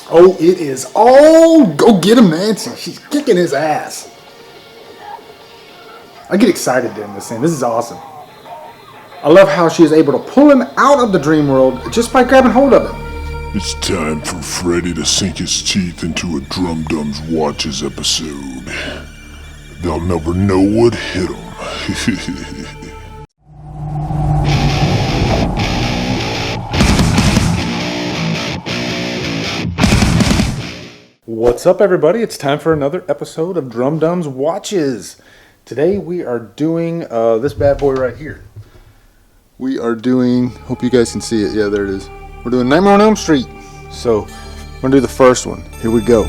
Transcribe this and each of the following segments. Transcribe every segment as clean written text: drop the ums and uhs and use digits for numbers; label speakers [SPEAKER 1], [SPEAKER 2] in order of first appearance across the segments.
[SPEAKER 1] Oh, it is. Oh, go get him, Nancy. She's kicking his ass. I get excited during this scene. This is awesome. I love how she is able to pull him out of the dream world just by grabbing hold of him.
[SPEAKER 2] It's time for Freddy to sink his teeth into a Drumdums Watches episode. They'll never know what hit him.
[SPEAKER 1] What's up, everybody? It's time for another episode of Drumdums Watches. Today we are doing this bad boy right here. We are doing, hope you guys can see it. Yeah, there it is. We're doing Nightmare on Elm Street. So, we're going to do the first one. Here we go.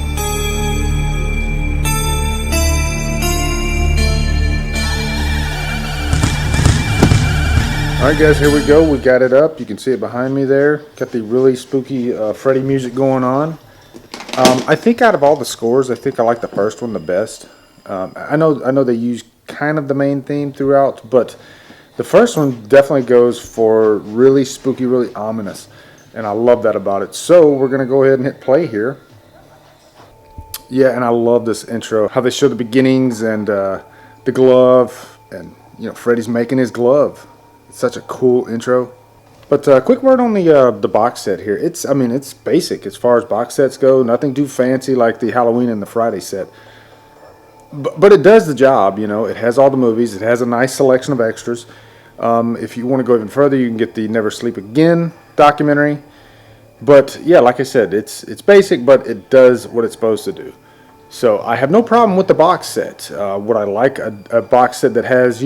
[SPEAKER 1] Alright guys, here we go. We got it up. You can see it behind me there. Got the really spooky Freddy music going on. I think out of all the scores, I think I like the first one the best. I know they use kind of the main theme throughout, but the first one definitely goes for really spooky, really ominous, and I love that about it. So we're going to go ahead and hit play here. Yeah, and I love this intro, how they show the beginnings and the glove, and Freddy's making his glove. It's such a cool intro. But quick word on the box set here. It's basic as far as box sets go. Nothing too fancy like the Halloween and the Friday set. But it does the job. It has all the movies. It has a nice selection of extras. If you want to go even further, you can get the Never Sleep Again documentary. But yeah, like I said, it's basic, but it does what it's supposed to do. So I have no problem with the box set. Would I like a box set that has,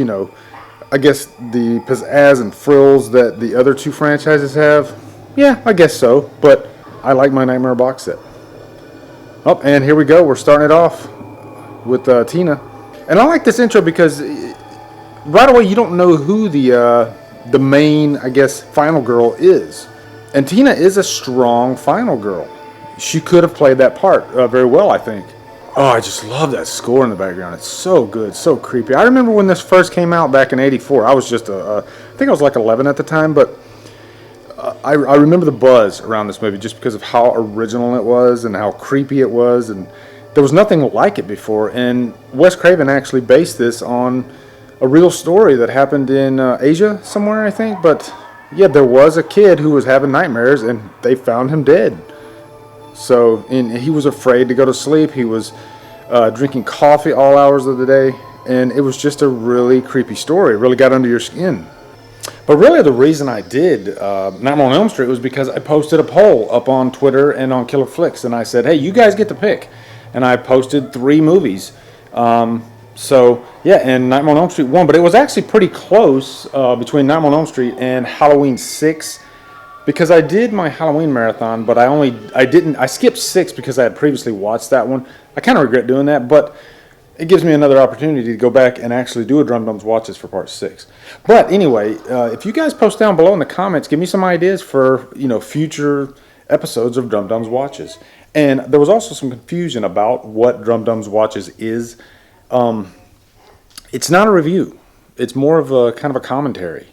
[SPEAKER 1] I guess the pizzazz and frills that the other two franchises have? Yeah, I guess so. But I like my Nightmare box set. Oh, and here we go. We're starting it off with Tina. And I like this intro because right away you don't know who the main, I guess, final girl is. And Tina is a strong final girl. She could have played that part very well, I think. Oh, I just love that score in the background. It's so good, so creepy. I remember when this first came out back in '84. I was just I think I was like 11 at the time, but I remember the buzz around this movie just because of how original it was and how creepy it was, and there was nothing like it before. And Wes Craven actually based this on a real story that happened in Asia somewhere, I think. But yeah, there was a kid who was having nightmares, and they found him dead. So he was afraid to go to sleep. He was drinking coffee all hours of the day, and it was just a really creepy story. It really got under your skin. But really the reason I did Nightmare on Elm Street was because I posted a poll up on Twitter and on Killer Flicks, and I said, hey, you guys get to pick. And I posted 3 movies. So yeah, and Nightmare on Elm Street won, but it was actually pretty close between Nightmare on Elm Street and Halloween 6. Because I did my Halloween marathon, but I skipped 6 because I had previously watched that one. I kind of regret doing that, but it gives me another opportunity to go back and actually do a Drumdums Watches for part 6. But anyway, if you guys post down below in the comments, give me some ideas for, future episodes of Drumdums Watches. And there was also some confusion about what Drumdums Watches is. It's not a review. It's more of a kind of a commentary.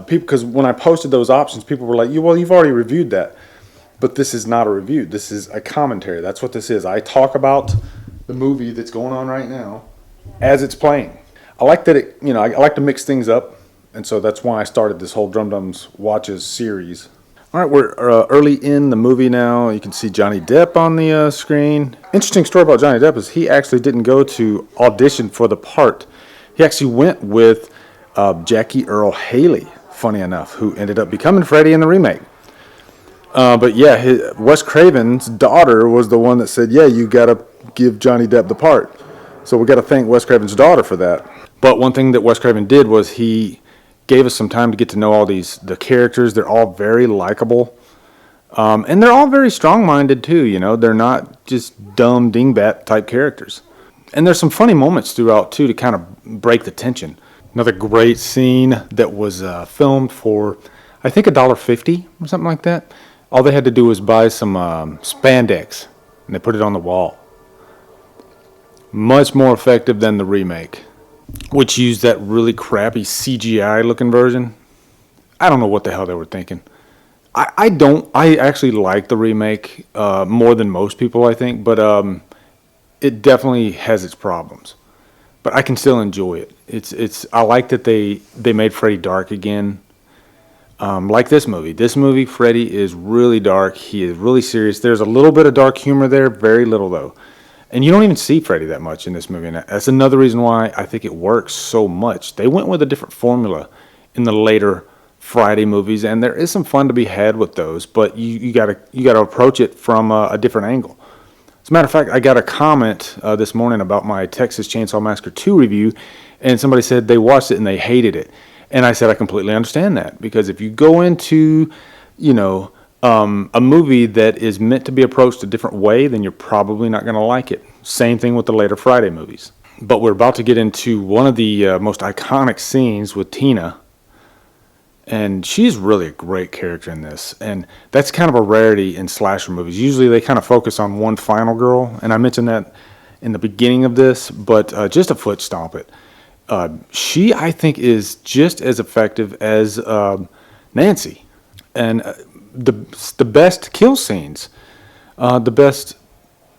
[SPEAKER 1] Because when I posted those options, people were like, well, you've already reviewed that. But this is not a review. This is a commentary. That's what this is. I talk about the movie that's going on right now as it's playing. I like that I like to mix things up. And so that's why I started this whole Drumdums Watches series. All right, we're early in the movie now. You can see Johnny Depp on the screen. Interesting story about Johnny Depp is he actually didn't go to audition for the part. He actually went with Jackie Earle Haley, funny enough, who ended up becoming Freddy in the remake. But yeah, Wes Craven's daughter was the one that said, yeah, you got to give Johnny Depp the part. So we got to thank Wes Craven's daughter for that. But one thing that Wes Craven did was he gave us some time to get to know all the characters. They're all very likable. And they're all very strong-minded too, They're not just dumb dingbat type characters. And there's some funny moments throughout too to kind of break the tension. Another great scene that was filmed for, I think, $1.50 or something like that. All they had to do was buy some spandex, and they put it on the wall. Much more effective than the remake, which used that really crappy CGI-looking version. I don't know what the hell they were thinking. I actually like the remake more than most people, I think, but it definitely has its problems. But I can still enjoy it. I like that they made Freddy dark again. Like this movie. This movie, Freddy is really dark. He is really serious. There's a little bit of dark humor there, very little though. And you don't even see Freddy that much in this movie. And that's another reason why I think it works so much. They went with a different formula in the later Friday movies, and there is some fun to be had with those, but you gotta approach it from a different angle. As a matter of fact, I got a comment this morning about my Texas Chainsaw Massacre 2 review, and somebody said they watched it and they hated it. And I said I completely understand that, because if you go into, a movie that is meant to be approached a different way, then you're probably not going to like it. Same thing with the later Friday movies. But we're about to get into one of the most iconic scenes with Tina. And she's really a great character in this. And that's kind of a rarity in slasher movies. Usually they kind of focus on one final girl. And I mentioned that in the beginning of this, but just a foot stomp it. She, I think, is just as effective as Nancy. And the best kill scenes, the best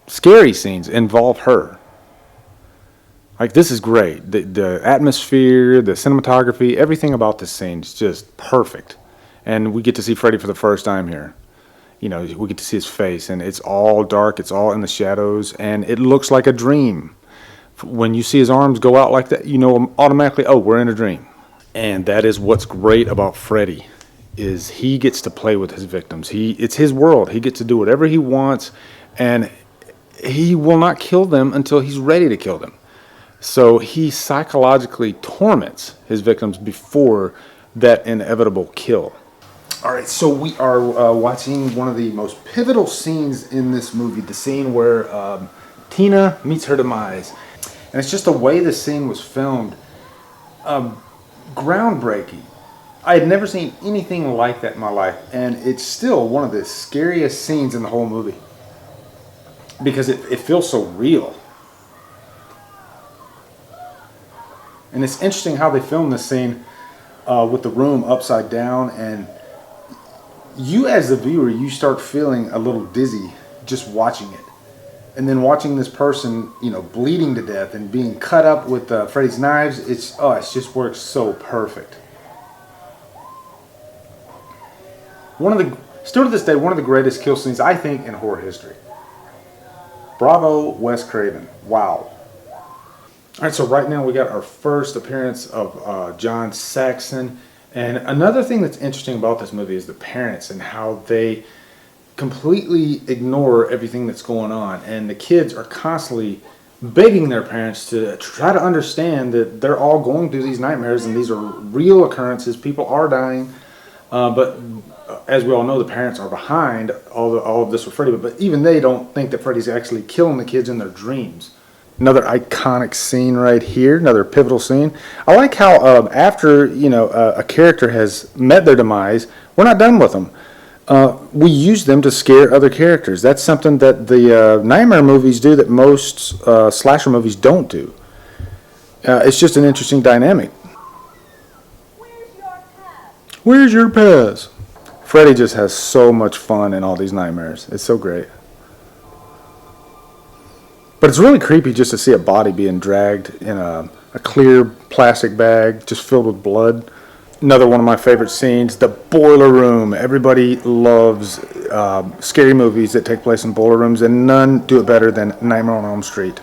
[SPEAKER 1] scary scenes involve her. Like, this is great. The atmosphere, the cinematography, everything about this scene is just perfect. And we get to see Freddy for the first time here. We get to see his face, and it's all dark, it's all in the shadows, and it looks like a dream. When you see his arms go out like that, you know automatically, oh, we're in a dream. And that is what's great about Freddy, is he gets to play with his victims. It's his world. He gets to do whatever he wants, and he will not kill them until he's ready to kill them. So he psychologically torments his victims before that inevitable kill. All right, so we are watching one of the most pivotal scenes in this movie, the scene where Tina meets her demise. And it's just the way this scene was filmed, groundbreaking. I had never seen anything like that in my life, and it's still one of the scariest scenes in the whole movie, because it feels so real. And it's interesting how they filmed this scene with the room upside down, and you as the viewer, you start feeling a little dizzy just watching it. And then watching this person, bleeding to death and being cut up with Freddy's knives, it just works so perfect. Still to this day, one of the greatest kill scenes, I think, in horror history. Bravo, Wes Craven. Wow. All right, so right now we got our first appearance of John Saxon. And another thing that's interesting about this movie is the parents and how they completely ignore everything that's going on. And the kids are constantly begging their parents to try to understand that they're all going through these nightmares and these are real occurrences. People are dying. But as we all know, the parents are behind all of this with Freddy. But even they don't think that Freddy's actually killing the kids in their dreams. Another iconic scene right here, another pivotal scene. I like how after a character has met their demise, we're not done with them. We use them to scare other characters. That's something that the Nightmare movies do that most slasher movies don't do. It's just an interesting dynamic. Where's your Pez? Freddy just has so much fun in all these nightmares. It's so great. But it's really creepy just to see a body being dragged in a clear plastic bag just filled with blood. Another one of my favorite scenes, the boiler room. Everybody loves scary movies that take place in boiler rooms, and none do it better than Nightmare on Elm Street.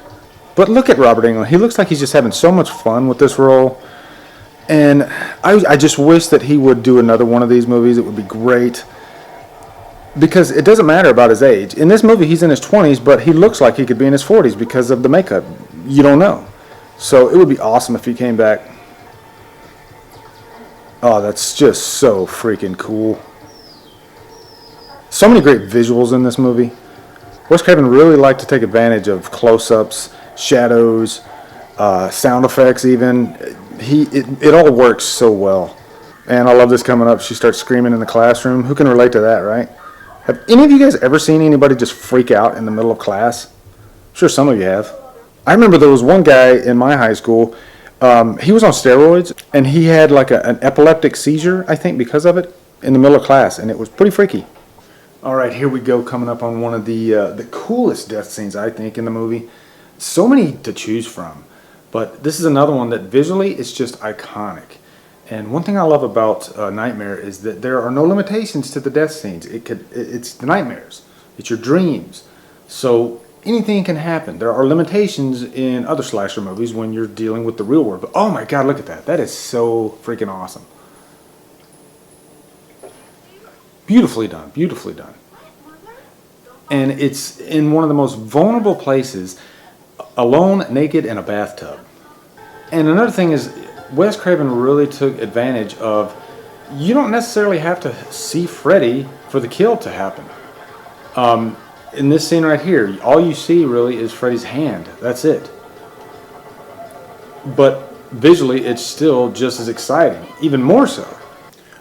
[SPEAKER 1] But look at Robert Englund. He looks like he's just having so much fun with this role. And I just wish that he would do another one of these movies. It would be great. Because it doesn't matter about his age. In this movie, he's in his 20s, but he looks like he could be in his 40s because of the makeup. You don't know. So it would be awesome if he came back. Oh, that's just so freaking cool. So many great visuals in this movie. Wes Craven really liked to take advantage of close-ups, shadows, sound effects even. It all works so well. And I love this coming up. She starts screaming in the classroom. Who can relate to that, right? Have any of you guys ever seen anybody just freak out in the middle of class? I'm sure some of you have. I remember there was one guy in my high school. He was on steroids, and he had like an epileptic seizure, I think, because of it. in the middle of class, and it was pretty freaky. All right, here we go, coming up on one of the coolest death scenes, I think, in the movie. So many to choose from, but this is another one that visually is just iconic. And one thing I love about Nightmare is that there are no limitations to the death scenes. It's the nightmares. It's your dreams. So anything can happen. There are limitations in other slasher movies when you're dealing with the real world. But oh my God, look at that. That is so freaking awesome. Beautifully done. Beautifully done. And it's in one of the most vulnerable places, alone, naked, in a bathtub. And another thing is, Wes Craven really took advantage of, you don't necessarily have to see Freddy for the kill to happen. In this scene right here, all you see really is Freddy's hand. That's it. But visually, it's still just as exciting, even more so.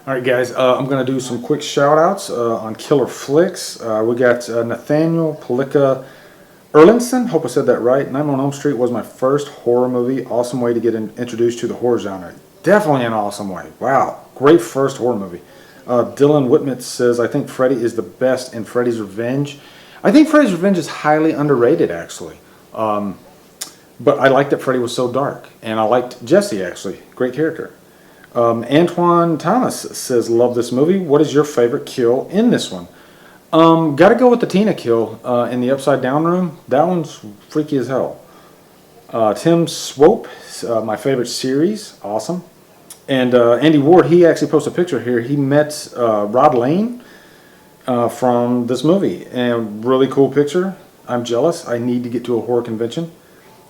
[SPEAKER 1] Alright guys, I'm going to do some quick shout-outs on Killer Flicks. We got Nathaniel Palika Erlinson, hope I said that right. Nightmare on Elm Street was my first horror movie. Awesome way to get introduced to the horror genre. Definitely an awesome way. Wow, great first horror movie. Dylan Whitmith says, I think Freddy is the best in Freddy's Revenge. I think Freddy's Revenge is highly underrated, actually. But I liked that Freddy was so dark. And I liked Jesse, actually. Great character. Antoine Thomas says, love this movie. What is your favorite kill in this one? Gotta go with the Tina kill in the Upside Down room. That one's freaky as hell. Tim Swope, my favorite series. Awesome. And Andy Ward, he actually posted a picture here. He met Rod Lane from this movie. And really cool picture. I'm jealous. I need to get to a horror convention.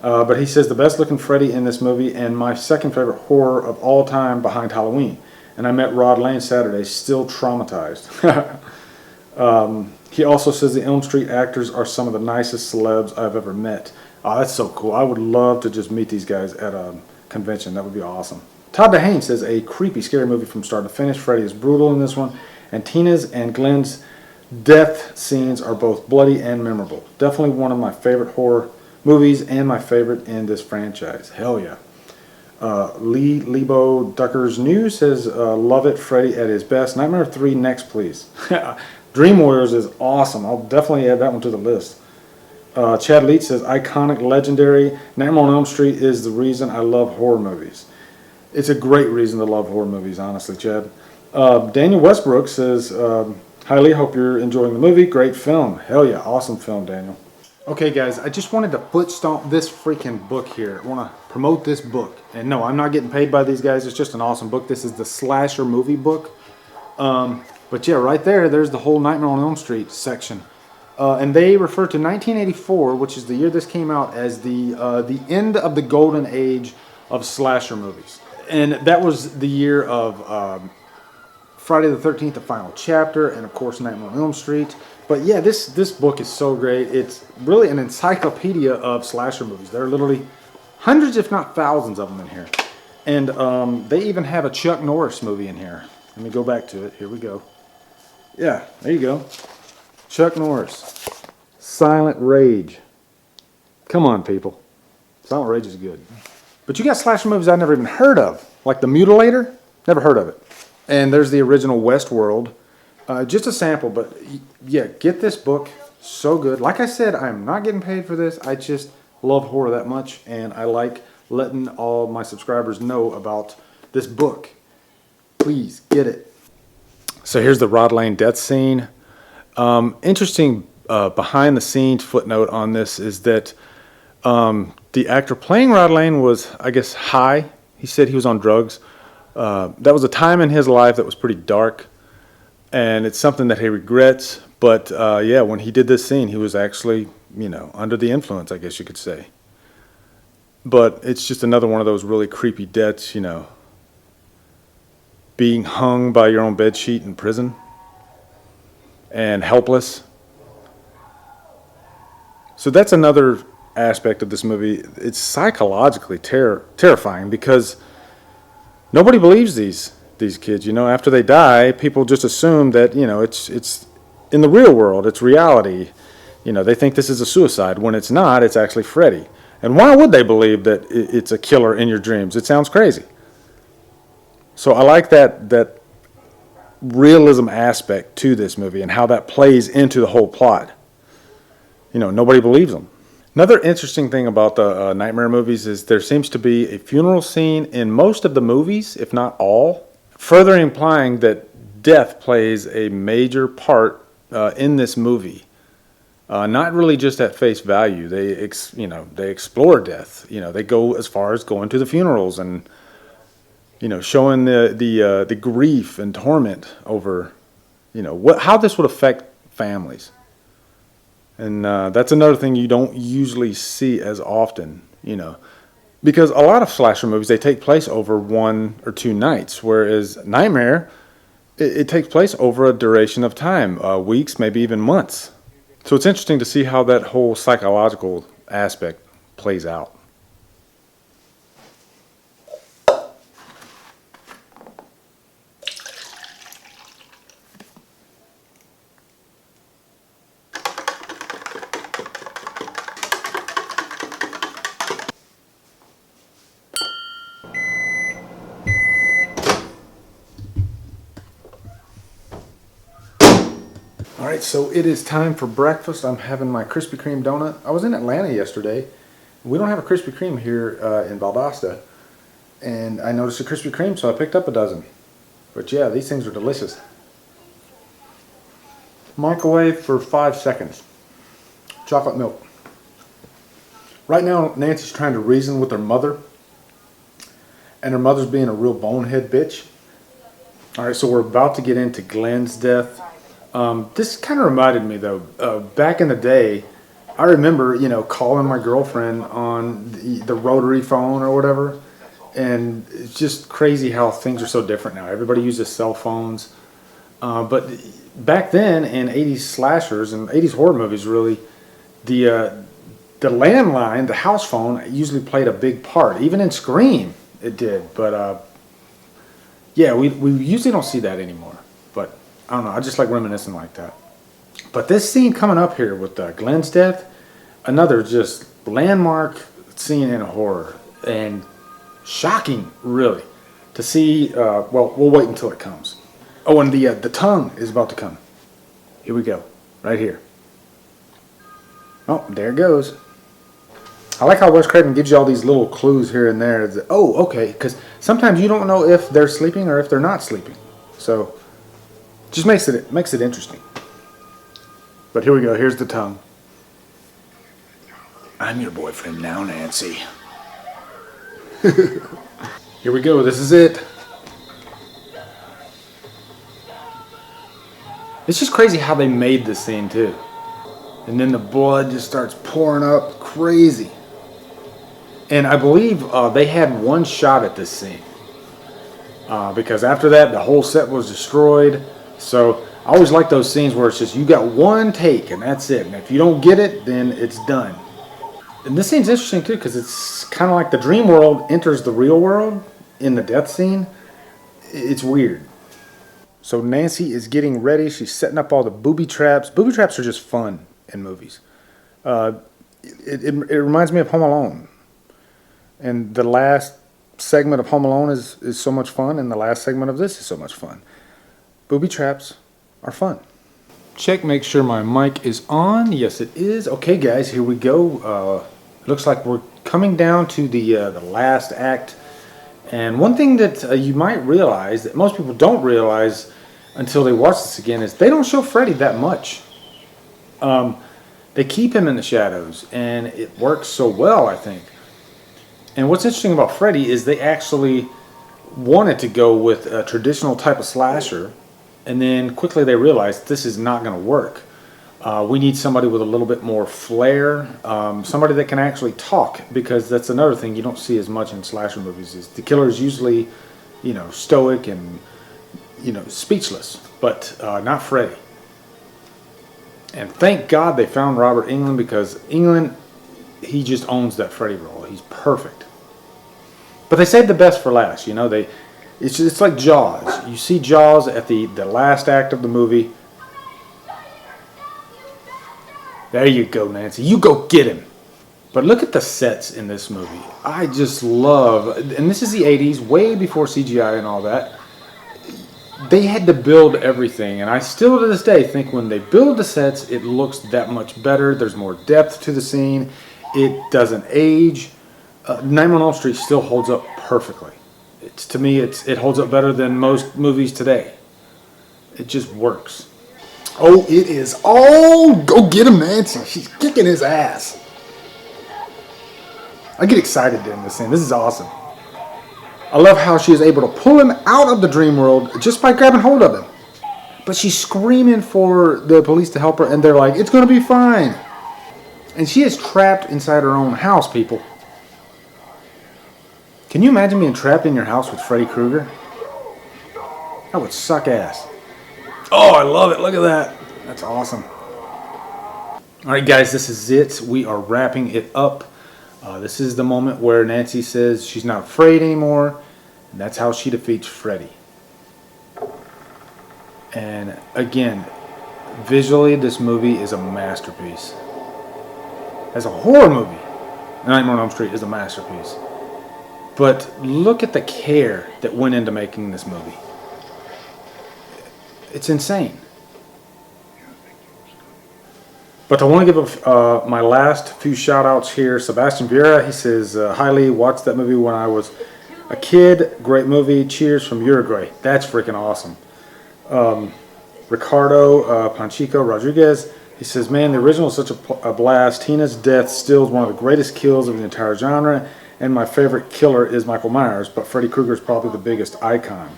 [SPEAKER 1] But he says the best looking Freddy in this movie and my second favorite horror of all time behind Halloween. And I met Rod Lane Saturday, still traumatized. He also says the Elm Street actors are some of the nicest celebs I've ever met. Oh, that's so cool. I would love to just meet these guys at a convention. That would be awesome. Todd DeHane says a creepy, scary movie from start to finish. Freddy is brutal in this one. And Tina's and Glenn's death scenes are both bloody and memorable. Definitely one of my favorite horror movies and my favorite in this franchise. Hell yeah. Lee Lebo Ducker's News says, love it, Freddy at his best. Nightmare 3 next, please. Dream Warriors is awesome. I'll definitely add that one to the list. Chad Leach says, iconic, legendary. Nightmare on Elm Street is the reason I love horror movies. It's a great reason to love horror movies, honestly, Chad. Daniel Westbrook says, hi Lee, hope you're enjoying the movie. Great film. Hell yeah, awesome film, Daniel. Okay guys, I just wanted to foot stomp this freaking book here. I want to promote this book. And no, I'm not getting paid by these guys. It's just an awesome book. This is the Slasher movie book. But yeah, right there's the whole Nightmare on Elm Street section. And they refer to 1984, which is the year this came out, as the end of the golden age of slasher movies. And that was the year of Friday the 13th, the final chapter, and of course Nightmare on Elm Street. But yeah, this book is so great. It's really an encyclopedia of slasher movies. There are literally hundreds, if not thousands of them in here. And they even have a Chuck Norris movie in here. Let me go back to it. Here we go. Yeah, there you go. Chuck Norris. Silent Rage. Come on, people. Silent Rage is good. But you got slasher movies I've never even heard of. Like The Mutilator. Never heard of it. And there's the original Westworld. Just a sample, but yeah, get this book. So good. Like I said, I'm not getting paid for this. I just love horror that much, and I like letting all my subscribers know about this book. Please get it. So here's the Rod Lane death scene. Interesting behind the scenes footnote on this is that the actor playing Rod Lane was, I guess, high. He said he was on drugs. That was a time in his life that was pretty dark. And it's something that he regrets. But yeah, when he did this scene, he was actually, under the influence, I guess you could say. But it's just another one of those really creepy deaths, being hung by your own bedsheet in prison and helpless. So that's another aspect of this movie. It's psychologically terrifying because nobody believes these kids, after they die, people just assume that, it's in the real world, it's reality. They think this is a suicide. When it's not, it's actually Freddy. And why would they believe that it's a killer in your dreams? It sounds crazy. So I like that realism aspect to this movie and how that plays into the whole plot. You know, nobody believes them. Another interesting thing about the Nightmare movies is there seems to be a funeral scene in most of the movies, if not all, further implying that death plays a major part in this movie. Not really just at face value. They explore death. You know, they go as far as going to the funerals and, you know, showing the grief and torment over, you know, how this would affect families. And that's another thing you don't usually see as often, you know, because a lot of slasher movies, they take place over 1 or 2 nights, whereas Nightmare, it takes place over a duration of time, weeks, maybe even months. So it's interesting to see how that whole psychological aspect plays out. All right, so it is time for breakfast. I'm having my Krispy Kreme donut. I was in Atlanta yesterday. We don't have a Krispy Kreme here in Valdosta. And I noticed a Krispy Kreme, so I picked up a dozen. But yeah, these things are delicious. Microwave for 5 seconds. Chocolate milk. Right now, Nancy's trying to reason with her mother. And her mother's being a real bonehead bitch. All right, so we're about to get into Glenn's death. This kind of reminded me, though, back in the day, I remember, you know, calling my girlfriend on the rotary phone or whatever, and it's just crazy how things are so different now. Everybody uses cell phones, but back then in 80s slashers and 80s horror movies, really, the landline, the house phone, usually played a big part. Even in Scream, it did, but yeah, we usually don't see that anymore, but I don't know, I just like reminiscing like that. But this scene coming up here with Glenn's death, another just landmark scene in horror. And shocking, really, to see, well, we'll wait until it comes. Oh, and the tongue is about to come. Here we go, right here. Oh, there it goes. I like how Wes Craven gives you all these little clues here and there. Oh, okay, because sometimes you don't know if they're sleeping or if they're not sleeping. So just makes it interesting. But here we go. Here's the tongue. I'm your boyfriend now, Nancy. Here we go. This is it. It's just crazy how they made this scene too. And then the blood just starts pouring up crazy. And I believe they had one shot at this scene. Because after that, the whole set was destroyed. So I always like those scenes where it's just you got one take and that's it. And if you don't get it, then it's done. And this scene's interesting too because it's kind of like the dream world enters the real world in the death scene. It's weird. So Nancy is getting ready. She's setting up all the booby traps. Booby traps are just fun in movies. It reminds me of Home Alone. And the last segment of Home Alone is so much fun, and the last segment of this is so much fun. Booby traps are fun. Check, make sure my mic is on. Yes, it is. Okay, guys, here we go. Looks like we're coming down to the last act. And one thing that you might realize that most people don't realize until they watch this again is they don't show Freddy that much. They keep him in the shadows, and it works so well, I think. And what's interesting about Freddy is they actually wanted to go with a traditional type of slasher, and then quickly they realized this is not going to work. We need somebody with a little bit more flair, somebody that can actually talk, because that's another thing you don't see as much in slasher movies. Is the killer is usually, you know, stoic and, you know, speechless, but not Freddy. And thank God they found Robert Englund, because Englund, he just owns that Freddy role. He's perfect. But they saved the best for last. You know, it's like Jaws. You see Jaws at the last act of the movie. There you go, Nancy. You go get him. But look at the sets in this movie. I just love, and this is the 80s, way before CGI and all that. they had to build everything, and I still to this day think when they build the sets, it looks that much better. There's more depth to the scene. It doesn't age. Nightmare on Elm Street still holds up perfectly. To me, it holds up better than most movies today. It just works. Oh, it is. Oh, go get him, Nancy. She's kicking his ass. I get excited during this scene. This is awesome. I love how she is able to pull him out of the dream world just by grabbing hold of him. But she's screaming for the police to help her, and they're like, it's going to be fine. And she is trapped inside her own house, people. Can you imagine being trapped in your house with Freddy Krueger? That would suck ass. Oh, I love it. Look at that. That's awesome. All right, guys, this is it. We are wrapping it up. This is the moment where Nancy says she's not afraid anymore. And that's how she defeats Freddy. And again, visually, this movie is a masterpiece. As a horror movie, Nightmare on Elm Street is a masterpiece. But look at the care that went into making this movie. It's insane. But I want to give my last few shout outs here. Sebastian Vieira, he says, highly watched that movie when I was a kid. Great movie. Cheers from Uruguay. That's freaking awesome. Ricardo Panchico Rodriguez, he says, man, the original is such a blast. Tina's death still is one of the greatest kills of the entire genre. And my favorite killer is Michael Myers, but Freddy Krueger is probably the biggest icon.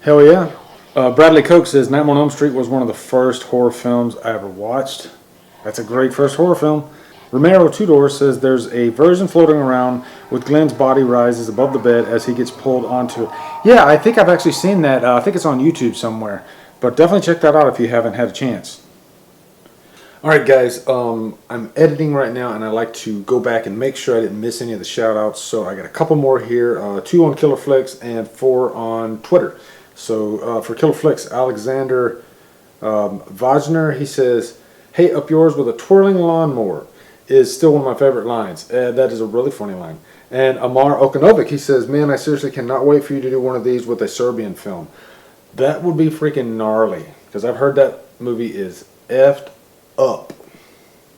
[SPEAKER 1] Hell yeah. Bradley Koch says, Nightmare on Elm Street was one of the first horror films I ever watched. That's a great first horror film. Romero Tudor says there's a version floating around with Glenn's body rises above the bed as he gets pulled onto it. Yeah, I think I've actually seen that. I think it's on YouTube somewhere. But definitely check that out if you haven't had a chance. Alright guys, I'm editing right now and I like to go back and make sure I didn't miss any of the shout outs. So I got a couple more here, 2 on Killer Flicks and 4 on Twitter. So for Killer Flicks, Alexander Wagner, he says, hey, up yours with a twirling lawnmower is still one of my favorite lines. That is a really funny line. And Amar Okanovic, he says, man, I seriously cannot wait for you to do one of these with a Serbian film. That would be freaking gnarly, because I've heard that movie is effed up.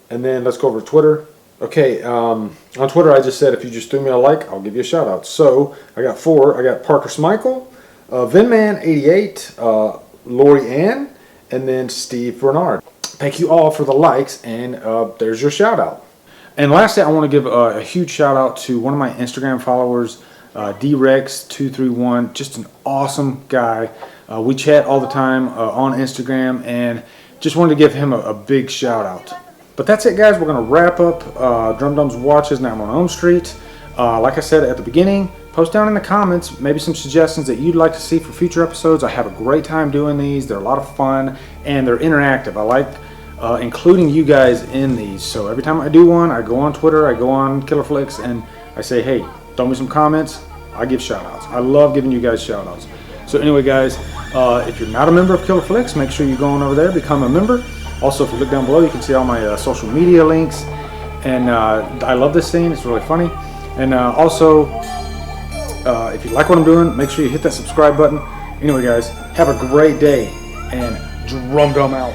[SPEAKER 1] And then let's go over to Twitter. Okay, on Twitter I just said if you just threw me a like, I'll give you a shout out. So I got 4. I got Parker Smichael, Vinman88, Lori Ann, and then Steve Bernard. Thank you all for the likes, and there's your shout out. And lastly, I want to give a huge shout out to one of my Instagram followers, DRex231, just an awesome guy. We chat all the time on Instagram, and just wanted to give him a big shout out. But that's it, guys. We're going to wrap up Drumdums Watches Nightmare on Elm Street. Like I said at the beginning, post down in the comments maybe some suggestions that you'd like to see for future episodes. I have a great time doing these. They're a lot of fun, and they're interactive. I like including you guys in these. So every time I do one, I go on Twitter, I go on Killer Flicks, and I say, hey, throw me some comments. I give shout outs. I love giving you guys shout outs. So anyway, guys, if you're not a member of Killer Flicks, make sure you go on over there, become a member. Also, if you look down below, you can see all my social media links. And I love this scene. It's really funny. And also, if you like what I'm doing, make sure you hit that subscribe button. Anyway, guys, have a great day, and Drumdum out.